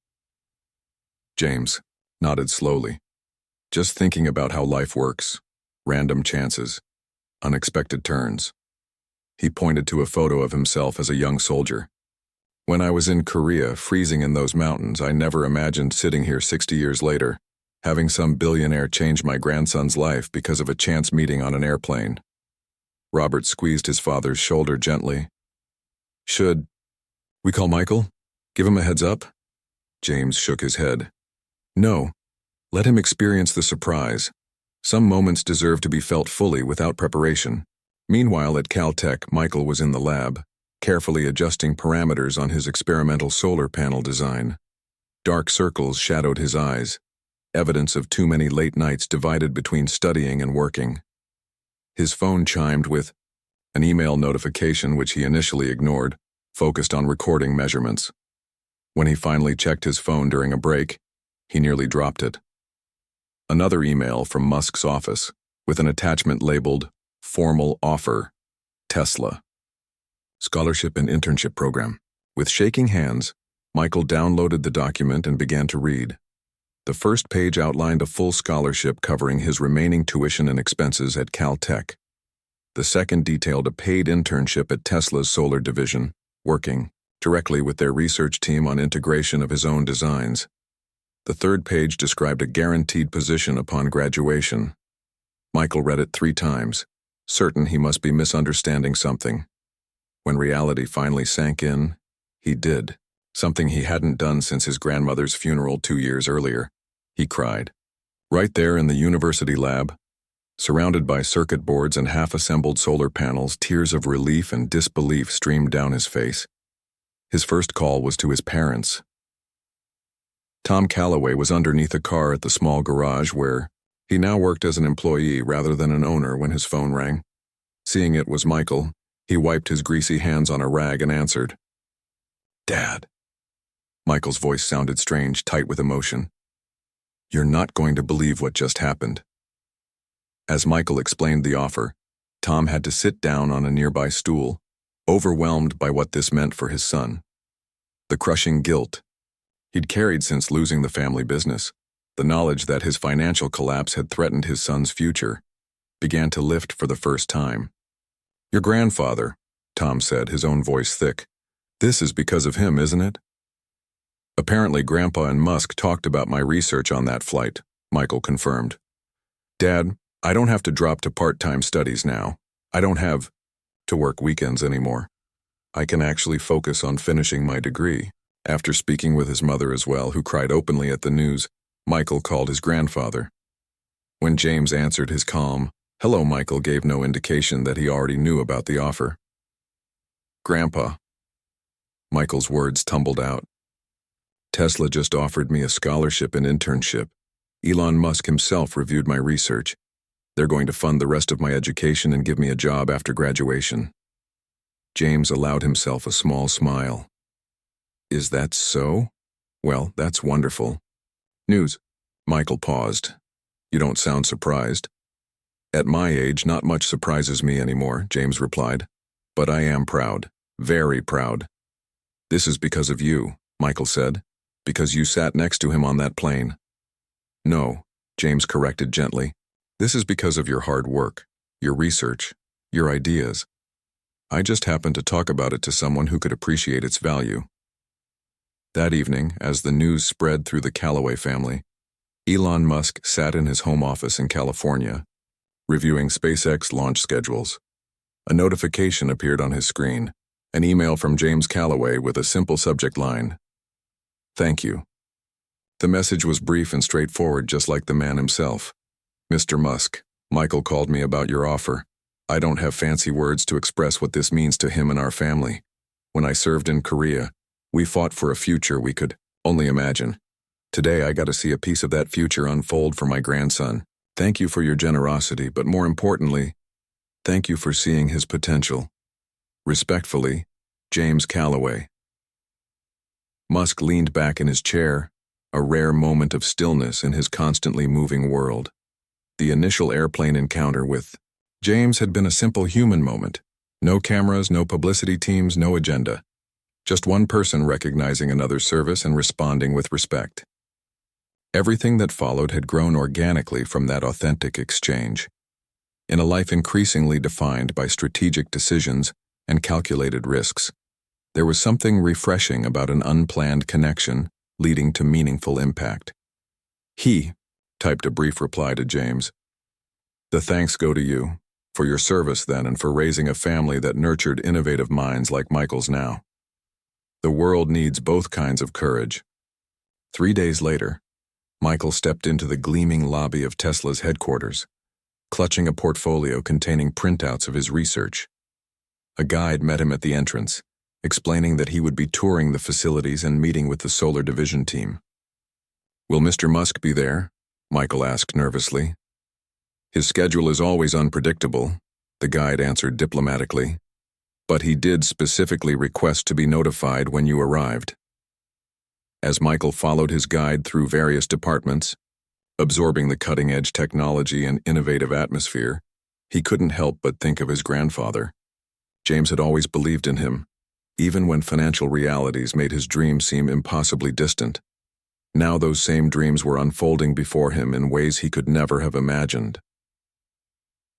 James nodded slowly. "Just thinking about how life works. Random chances. Unexpected turns." He pointed to a photo of himself as a young soldier. "When I was in Korea, freezing in those mountains, I never imagined sitting here 60 years later, having some billionaire change my grandson's life because of a chance meeting on an airplane." Robert squeezed his father's shoulder gently. "Should we call Michael? Give him a heads up?" James shook his head. "No. Let him experience the surprise. Some moments deserve to be felt fully without preparation." Meanwhile, at Caltech, Michael was in the lab, carefully adjusting parameters on his experimental solar panel design. Dark circles shadowed his eyes, evidence of too many late nights divided between studying and working. His phone chimed with an email notification which he initially ignored, focused on recording measurements. When he finally checked his phone during a break, he nearly dropped it. Another email from Musk's office, with an attachment labeled Formal Offer, Tesla. Scholarship and Internship Program. With shaking hands, Michael downloaded the document and began to read. The first page outlined a full scholarship covering his remaining tuition and expenses at Caltech. The second detailed a paid internship at Tesla's solar division, working directly with their research team on integration of his own designs. The third page described a guaranteed position upon graduation. Michael read it 3 times, certain he must be misunderstanding something. When reality finally sank in, he did. Something he hadn't done since his grandmother's funeral 2 years earlier. He cried. Right there in the university lab, surrounded by circuit boards and half-assembled solar panels, tears of relief and disbelief streamed down his face. His first call was to his parents. Tom Calloway was underneath a car at the small garage where he now worked as an employee rather than an owner when his phone rang. Seeing it was Michael, he wiped his greasy hands on a rag and answered. Dad. Michael's voice sounded strange, tight with emotion. You're not going to believe what just happened. As Michael explained the offer, Tom had to sit down on a nearby stool, overwhelmed by what this meant for his son. The crushing guilt he'd carried since losing the family business, the knowledge that his financial collapse had threatened his son's future, began to lift for the first time. Your grandfather, Tom said, his own voice thick. This is because of him, isn't it? Apparently, Grandpa and Musk talked about my research on that flight, Michael confirmed. Dad, I don't have to drop to part-time studies now. I don't have to work weekends anymore. I can actually focus on finishing my degree. After speaking with his mother as well, who cried openly at the news, Michael called his grandfather. When James answered, his calm, "Hello, Michael," gave no indication that he already knew about the offer. Grandpa. Michael's words tumbled out. Tesla just offered me a scholarship and internship. Elon Musk himself reviewed my research. They're going to fund the rest of my education and give me a job after graduation. James allowed himself a small smile. Is that so? Well, that's wonderful. News. Michael paused. You don't sound surprised. At my age, not much surprises me anymore, James replied. But I am proud. Very proud. This is because of you, Michael said. Because you sat next to him on that plane. No, James corrected gently. This is because of your hard work, your research, your ideas. I just happened to talk about it to someone who could appreciate its value. That evening, as the news spread through the Calloway family, Elon Musk sat in his home office in California, reviewing SpaceX launch schedules. A notification appeared on his screen, an email from James Calloway with a simple subject line. Thank you. The message was brief and straightforward, just like the man himself. Mr. Musk, Michael called me about your offer. I don't have fancy words to express what this means to him and our family. When I served in Korea, we fought for a future we could only imagine. Today I got to see a piece of that future unfold for my grandson. Thank you for your generosity, but more importantly, thank you for seeing his potential. Respectfully, James Calloway. Musk leaned back in his chair, a rare moment of stillness in his constantly moving world. The initial airplane encounter with James had been a simple human moment. No cameras, no publicity teams, no agenda. Just one person recognizing another's service and responding with respect. Everything that followed had grown organically from that authentic exchange. In a life increasingly defined by strategic decisions and calculated risks, there was something refreshing about an unplanned connection leading to meaningful impact. He typed a brief reply to James. The thanks go to you, for your service then and for raising a family that nurtured innovative minds like Michael's now. The world needs both kinds of courage. 3 days later, Michael stepped into the gleaming lobby of Tesla's headquarters. clutching a portfolio containing printouts of his research. A guide met him at the entrance, explaining that he would be touring the facilities and meeting with the solar division team. "Will Mr. Musk be there?" Michael asked nervously. "His schedule is always unpredictable," the guide answered diplomatically, "but he did specifically request to be notified when you arrived." As Michael followed his guide through various departments, absorbing the cutting-edge technology and innovative atmosphere, he couldn't help but think of his grandfather. James had always believed in him, even when financial realities made his dreams seem impossibly distant. Now those same dreams were unfolding before him in ways he could never have imagined.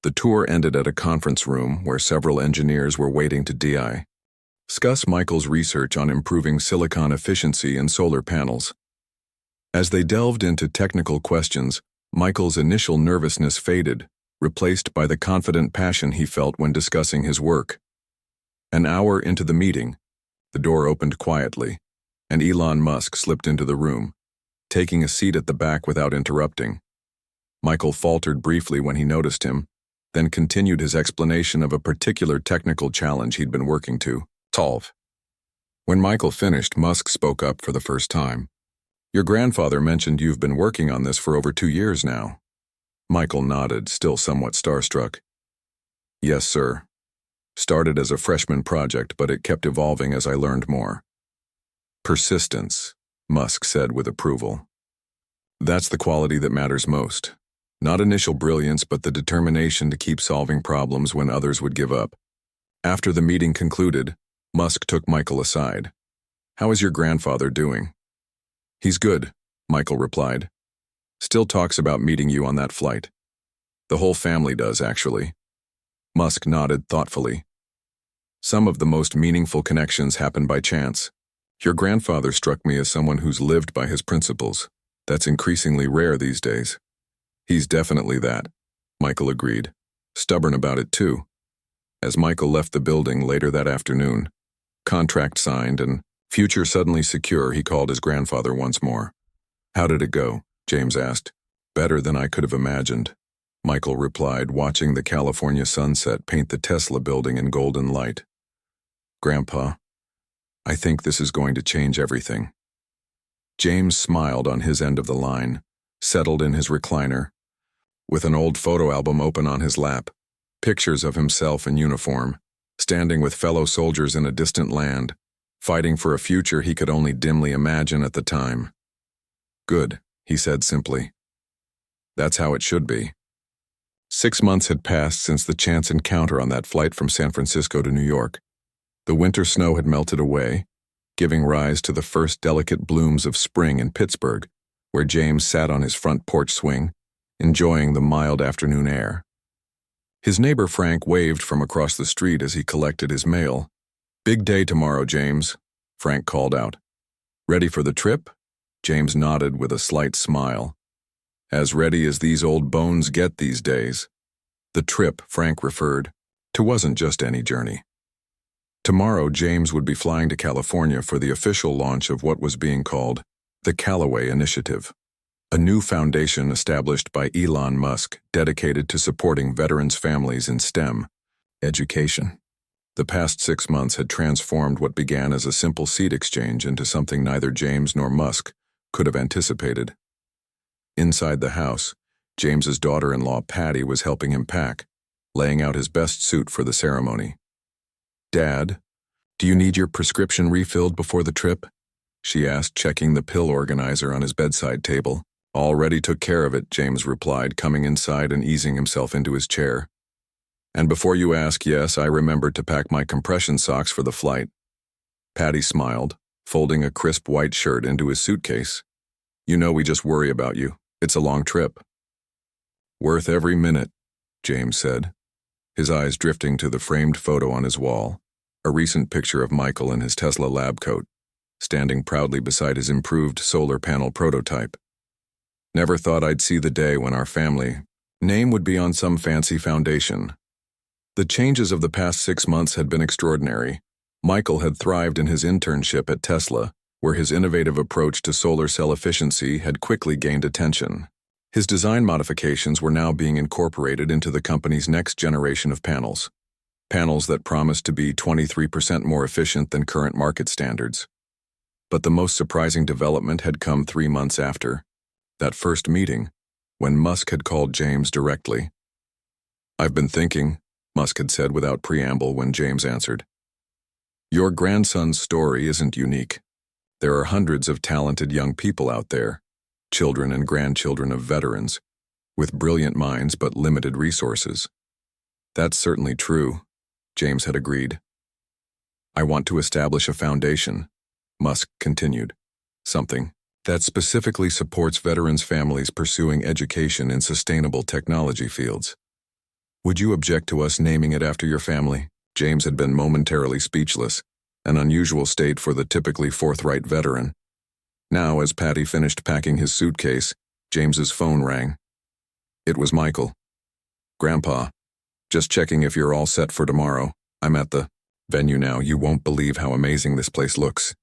The tour ended at a conference room where several engineers were waiting to discuss Michael's research on improving silicon efficiency in solar panels. As they delved into technical questions, Michael's initial nervousness faded, replaced by the confident passion he felt when discussing his work. An hour into the meeting, the door opened quietly, and Elon Musk slipped into the room, taking a seat at the back without interrupting. Michael faltered briefly when he noticed him, then continued his explanation of a particular technical challenge he'd been working to solve. When Michael finished, Musk spoke up for the first time. "Your grandfather mentioned you've been working on this for over 2 years now." Michael nodded, still somewhat starstruck. "Yes, sir. Started as a freshman project, but it kept evolving as I learned more." "Persistence," Musk said with approval. "That's the quality that matters most. Not initial brilliance, but the determination to keep solving problems when others would give up." After the meeting concluded, Musk took Michael aside. "How is your grandfather doing?" "He's good," Michael replied. "Still talks about meeting you on that flight. The whole family does, actually." Musk nodded thoughtfully. "Some of the most meaningful connections happen by chance. Your grandfather struck me as someone who's lived by his principles. That's increasingly rare these days." "He's definitely that," Michael agreed. "Stubborn about it too." As Michael left the building later that afternoon, contract signed and future suddenly secure, he called his grandfather once more. "How did it go?" James asked. "Better than I could have imagined," Michael replied, watching the California sunset paint the Tesla building in golden light. "Grandpa, I think this is going to change everything." James smiled on his end of the line, settled in his recliner, with an old photo album open on his lap, pictures of himself in uniform, standing with fellow soldiers in a distant land, fighting for a future he could only dimly imagine at the time. "Good," he said simply. "That's how it should be." 6 months had passed since the chance encounter on that flight from San Francisco to New York. The winter snow had melted away, giving rise to the first delicate blooms of spring in Pittsburgh, where James sat on his front porch swing, enjoying the mild afternoon air. His neighbor Frank waved from across the street as he collected his mail. "Big day tomorrow, James," Frank called out. "Ready for the trip?" James nodded with a slight smile. "As ready as these old bones get these days." The trip, Frank referred to, wasn't just any journey. Tomorrow, James would be flying to California for the official launch of what was being called the Callaway Initiative, a new foundation established by Elon Musk dedicated to supporting veterans' families in STEM education. The past 6 months had transformed what began as a simple seed exchange into something neither James nor Musk could have anticipated. Inside the house, James's daughter-in-law Patty was helping him pack, laying out his best suit for the ceremony. "Dad, do you need your prescription refilled before the trip?" she asked, checking the pill organizer on his bedside table. "Already took care of it," James replied, coming inside and easing himself into his chair. "And before you ask, yes, I remembered to pack my compression socks for the flight." Patty smiled, folding a crisp white shirt into his suitcase. "You know we just worry about you. It's a long trip." "Worth every minute," James said, his eyes drifting to the framed photo on his wall, a recent picture of Michael in his Tesla lab coat, standing proudly beside his improved solar panel prototype. "Never thought I'd see the day when our family name would be on some fancy foundation." The changes of the past 6 months had been extraordinary. Michael had thrived in his internship at Tesla, where his innovative approach to solar cell efficiency had quickly gained attention. His design modifications were now being incorporated into the company's next generation of panels. Panels that promised to be 23% more efficient than current market standards. But the most surprising development had come 3 months after that first meeting, when Musk had called James directly. "I've been thinking," Musk had said without preamble when James answered. "Your grandson's story isn't unique. There are hundreds of talented young people out there, children and grandchildren of veterans, with brilliant minds but limited resources." "That's certainly true," James had agreed. "I want to establish a foundation," Musk continued, "something that specifically supports veterans' families pursuing education in sustainable technology fields." "Would you object to us naming it after your family?" James had been momentarily speechless, an unusual state for the typically forthright veteran. Now, as Patty finished packing his suitcase, James's phone rang. It was Michael. "Grandpa, just checking if you're all set for tomorrow. I'm at the venue now. You won't believe how amazing this place looks."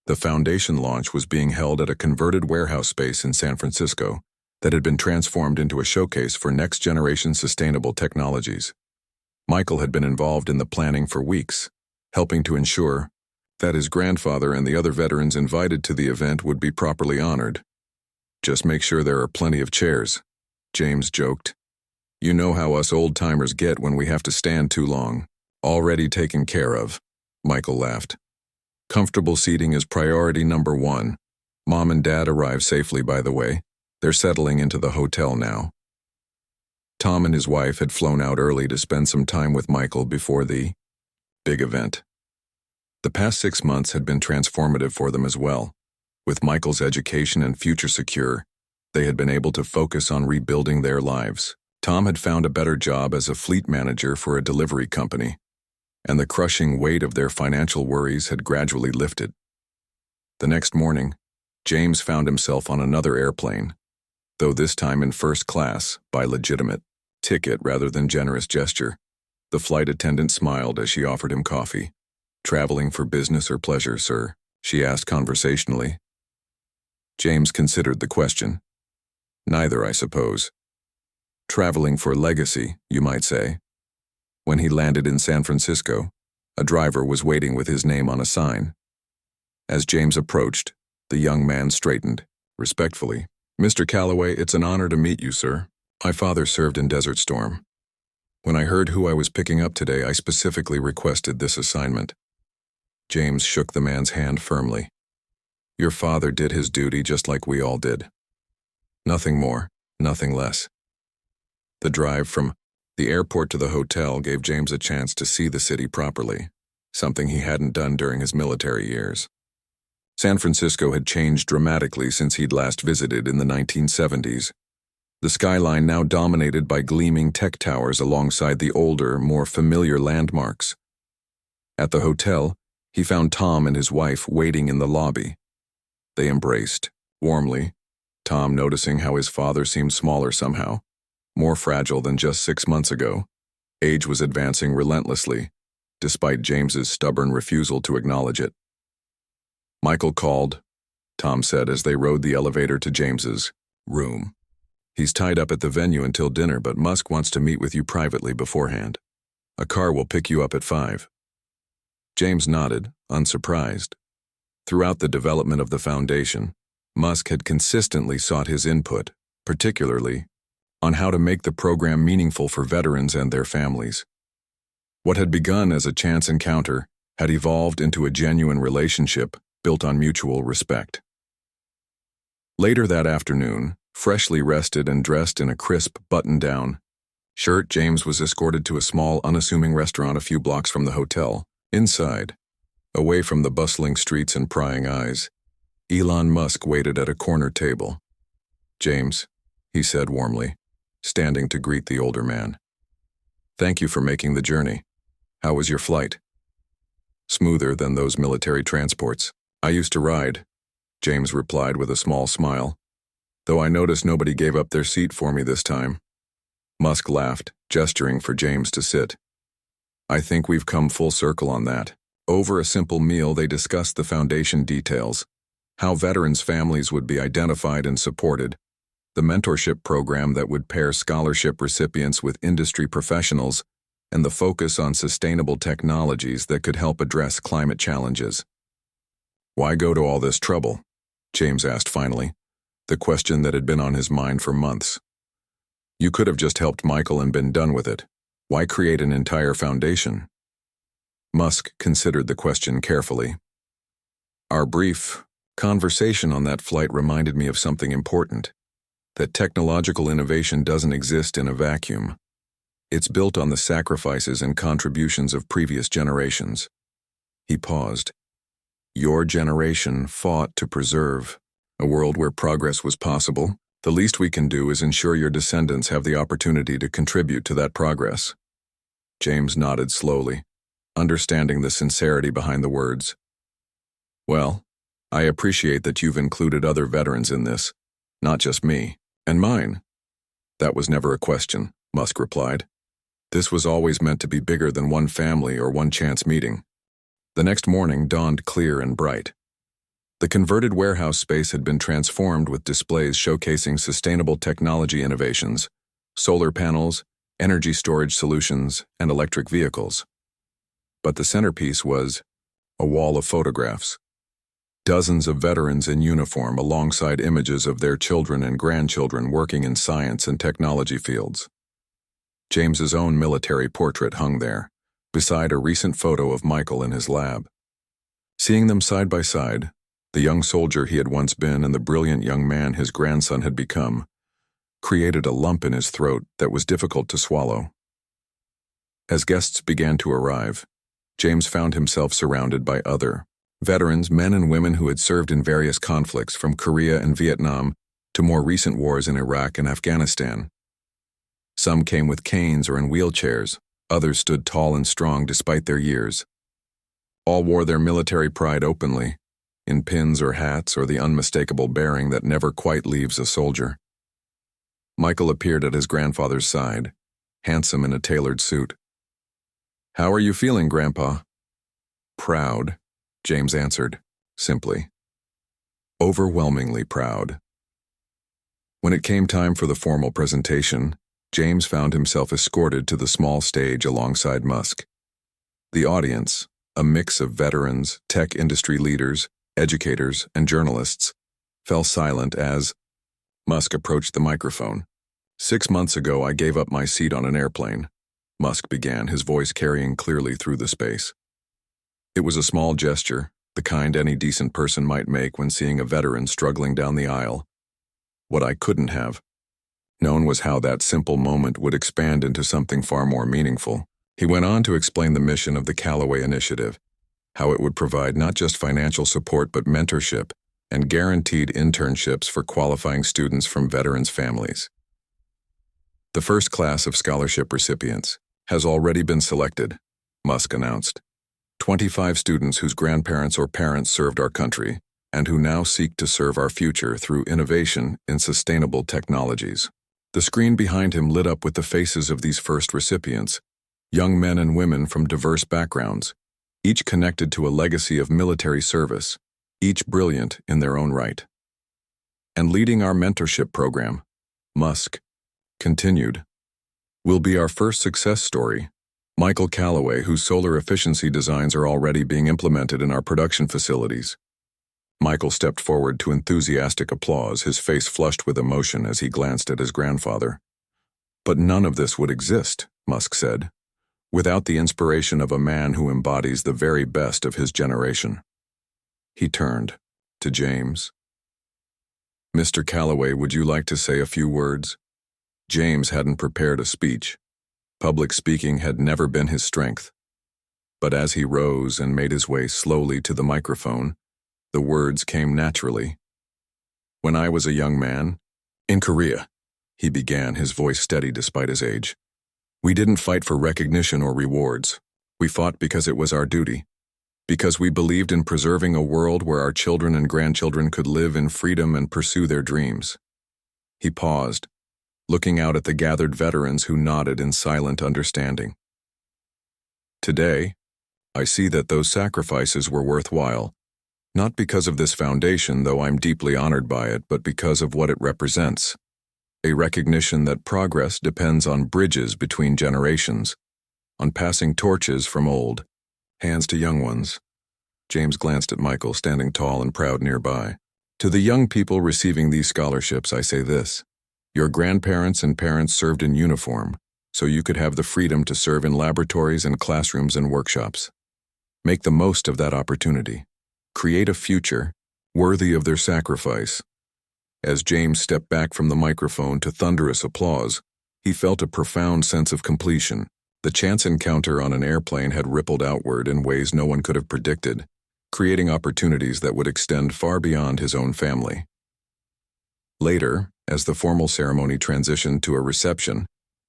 The foundation launch was being held at a converted warehouse space in San Francisco that had been transformed into a showcase for next-generation sustainable technologies. Michael had been involved in the planning for weeks, helping to ensure that his grandfather and the other veterans invited to the event would be properly honored. "Just make sure there are plenty of chairs," James joked. "You know how us old-timers get when we have to stand too long." "Already taken care of," Michael laughed. "Comfortable seating is priority number 1. Mom and Dad arrived safely, by the way. They're settling into the hotel now." Tom and his wife had flown out early to spend some time with Michael before the big event. The past 6 months had been transformative for them as well. With Michael's education and future secure, they had been able to focus on rebuilding their lives. Tom had found a better job as a fleet manager for a delivery company, and the crushing weight of their financial worries had gradually lifted. The next morning, James found himself on another airplane, though this time in first class by legitimate ticket rather than generous gesture. The flight attendant smiled as she offered him coffee. "Traveling for business or pleasure, sir?" she asked conversationally. James considered the question. "Neither, I suppose. Traveling for legacy, you might say." When he landed in San Francisco, a driver was waiting with his name on a sign. As James approached, the young man straightened, respectfully. "Mr. Calloway, it's an honor to meet you, sir. My father served in Desert Storm. When I heard who I was picking up today, I specifically requested this assignment." James shook the man's hand firmly. "Your father did his duty just like we all did. Nothing more, nothing less." The drive from the airport to the hotel gave James a chance to see the city properly, something he hadn't done during his military years. San Francisco had changed dramatically since he'd last visited in the 1970s. The skyline now dominated by gleaming tech towers alongside the older, more familiar landmarks. At the hotel, he found Tom and his wife waiting in the lobby. They embraced, warmly, Tom noticing how his father seemed smaller somehow, more fragile than just 6 months ago. Age was advancing relentlessly, despite James's stubborn refusal to acknowledge it. "Michael called," Tom said as they rode the elevator to James's room. "He's tied up at the venue until dinner, but Musk wants to meet with you privately beforehand. A car will pick you up at 5. James nodded, unsurprised. Throughout the development of the foundation, Musk had consistently sought his input, particularly on how to make the program meaningful for veterans and their families. What had begun as a chance encounter had evolved into a genuine relationship built on mutual respect. Later that afternoon, freshly rested and dressed in a crisp button-down shirt, James was escorted to a small, unassuming restaurant a few blocks from the hotel. Inside, away from the bustling streets and prying eyes, Elon Musk waited at a corner table. "James," he said warmly, standing to greet the older man. "Thank you for making the journey. How was your flight?" "Smoother than those military transports. I used to ride," James replied with a small smile, "though I noticed nobody gave up their seat for me this time." Musk laughed, gesturing for James to sit. "I think we've come full circle on that." Over a simple meal, they discussed the foundation details, how veterans' families would be identified and supported, the mentorship program that would pair scholarship recipients with industry professionals, and the focus on sustainable technologies that could help address climate challenges. Why go to all this trouble? James asked finally, the question that had been on his mind for months. You could have just helped Michael and been done with it. Why create an entire foundation? Musk considered the question carefully. Our brief conversation on that flight reminded me of something important, that technological innovation doesn't exist in a vacuum. It's built on the sacrifices and contributions of previous generations. He paused. Your generation fought to preserve a world where progress was possible. The least we can do is ensure your descendants have the opportunity to contribute to that progress. James nodded slowly, understanding the sincerity behind the words. Well, I appreciate that you've included other veterans in this, not just me, and mine. That was never a question, Musk replied. This was always meant to be bigger than one family or one chance meeting. The next morning dawned clear and bright. The converted warehouse space had been transformed with displays showcasing sustainable technology innovations, solar panels, energy storage solutions, and electric vehicles. But the centerpiece was a wall of photographs. Dozens of veterans in uniform alongside images of their children and grandchildren working in science and technology fields. James's own military portrait hung there, beside a recent photo of Michael in his lab. Seeing them side by side, the young soldier he had once been and the brilliant young man his grandson had become, created a lump in his throat that was difficult to swallow. As guests began to arrive, James found himself surrounded by other veterans, men and women who had served in various conflicts from Korea and Vietnam to more recent wars in Iraq and Afghanistan. Some came with canes or in wheelchairs, others stood tall and strong despite their years. All wore their military pride openly, in pins or hats or the unmistakable bearing that never quite leaves a soldier. Michael appeared at his grandfather's side, handsome in a tailored suit. How are you feeling, Grandpa? Proud, James answered, simply. Overwhelmingly proud. When it came time for the formal presentation, James found himself escorted to the small stage alongside Musk. The audience, a mix of veterans, tech industry leaders, educators, and journalists, fell silent as Musk approached the microphone. 6 months ago, I gave up my seat on an airplane, Musk began, his voice carrying clearly through the space. It was a small gesture, the kind any decent person might make when seeing a veteran struggling down the aisle. What I couldn't have known was how that simple moment would expand into something far more meaningful. He went on to explain the mission of the Callaway Initiative, how it would provide not just financial support but mentorship and guaranteed internships for qualifying students from veterans' families. The first class of scholarship recipients has already been selected, Musk announced. 25 students whose grandparents or parents served our country and who now seek to serve our future through innovation in sustainable technologies. The screen behind him lit up with the faces of these first recipients, young men and women from diverse backgrounds, each connected to a legacy of military service, each brilliant in their own right. And leading our mentorship program, Musk continued, will be our first success story, Michael Callaway, whose solar efficiency designs are already being implemented in our production facilities. Michael stepped forward to enthusiastic applause, his face flushed with emotion as he glanced at his grandfather. But none of this would exist, Musk said, without the inspiration of a man who embodies the very best of his generation. He turned to James. Mr. Callaway, would you like to say a few words? James hadn't prepared a speech. Public speaking had never been his strength. But as he rose and made his way slowly to the microphone, the words came naturally. When I was a young man, in Korea, he began, his voice steady despite his age. We didn't fight for recognition or rewards. We fought because it was our duty. Because we believed in preserving a world where our children and grandchildren could live in freedom and pursue their dreams. He paused, looking out at the gathered veterans who nodded in silent understanding. Today, I see that those sacrifices were worthwhile, not because of this foundation, though I'm deeply honored by it, but because of what it represents. a recognition that progress depends on bridges between generations, on passing torches from old hands to young ones. James glanced at Michael, standing tall and proud nearby. To the young people receiving these scholarships, I say this: your grandparents and parents served in uniform, so you could have the freedom to serve in laboratories and classrooms and workshops. Make the most of that opportunity. Create a future worthy of their sacrifice. As James stepped back from the microphone to thunderous applause, he felt a profound sense of completion. The chance encounter on an airplane had rippled outward in ways no one could have predicted, creating opportunities that would extend far beyond his own family. Later, as the formal ceremony transitioned to a reception,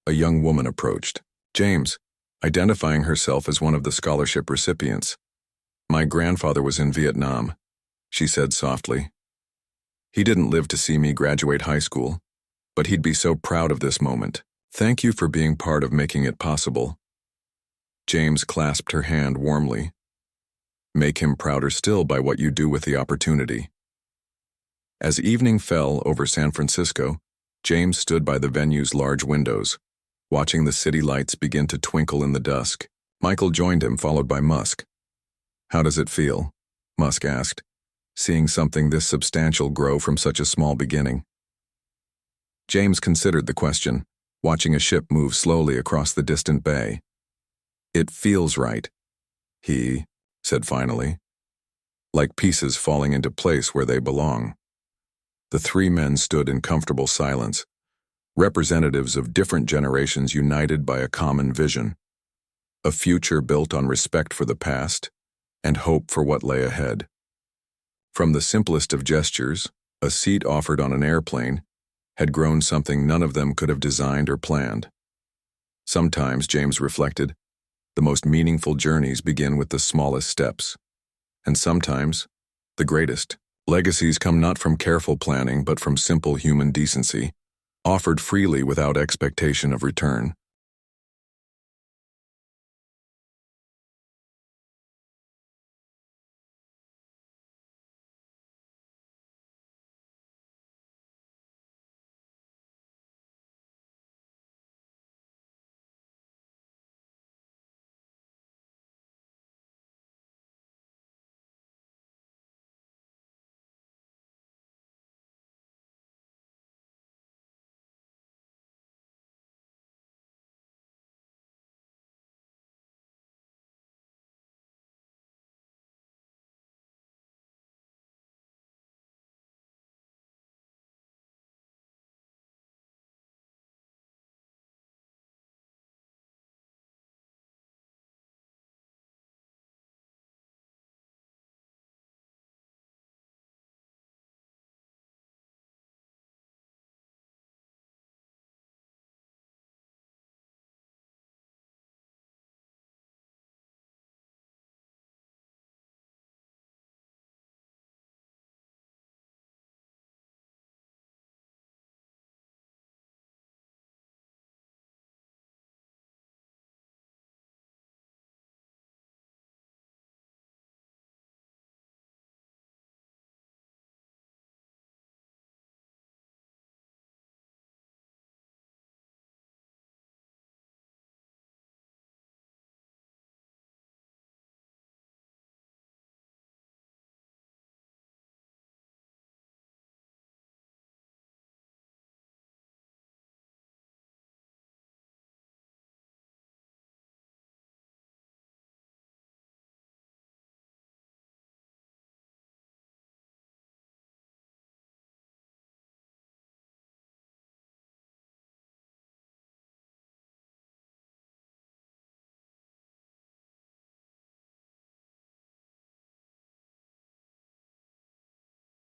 a young woman approached James, identifying herself as one of the scholarship recipients. "My grandfather was in Vietnam," she said softly. "He didn't live to see me graduate high school, but he'd be so proud of this moment. Thank you for being part of making it possible." James clasped her hand warmly. "Make him prouder still by what you do with the opportunity." As evening fell over San Francisco, James stood by the venue's large windows, watching the city lights begin to twinkle in the dusk. Michael joined him, followed by Musk. "How does it feel?" Musk asked, seeing something this substantial grow from such a small beginning. James considered the question, watching a ship move slowly across the distant bay. "It feels right," he said finally, "like pieces falling into place where they belong." The three men stood in comfortable silence, representatives of different generations united by a common vision, a future built on respect for the past and hope for what lay ahead. From the simplest of gestures, a seat offered on an airplane, had grown something none of them could have designed or planned. Sometimes, James reflected, the most meaningful journeys begin with the smallest steps. And sometimes, the greatest. Legacies come not from careful planning but from simple human decency, offered freely without expectation of return.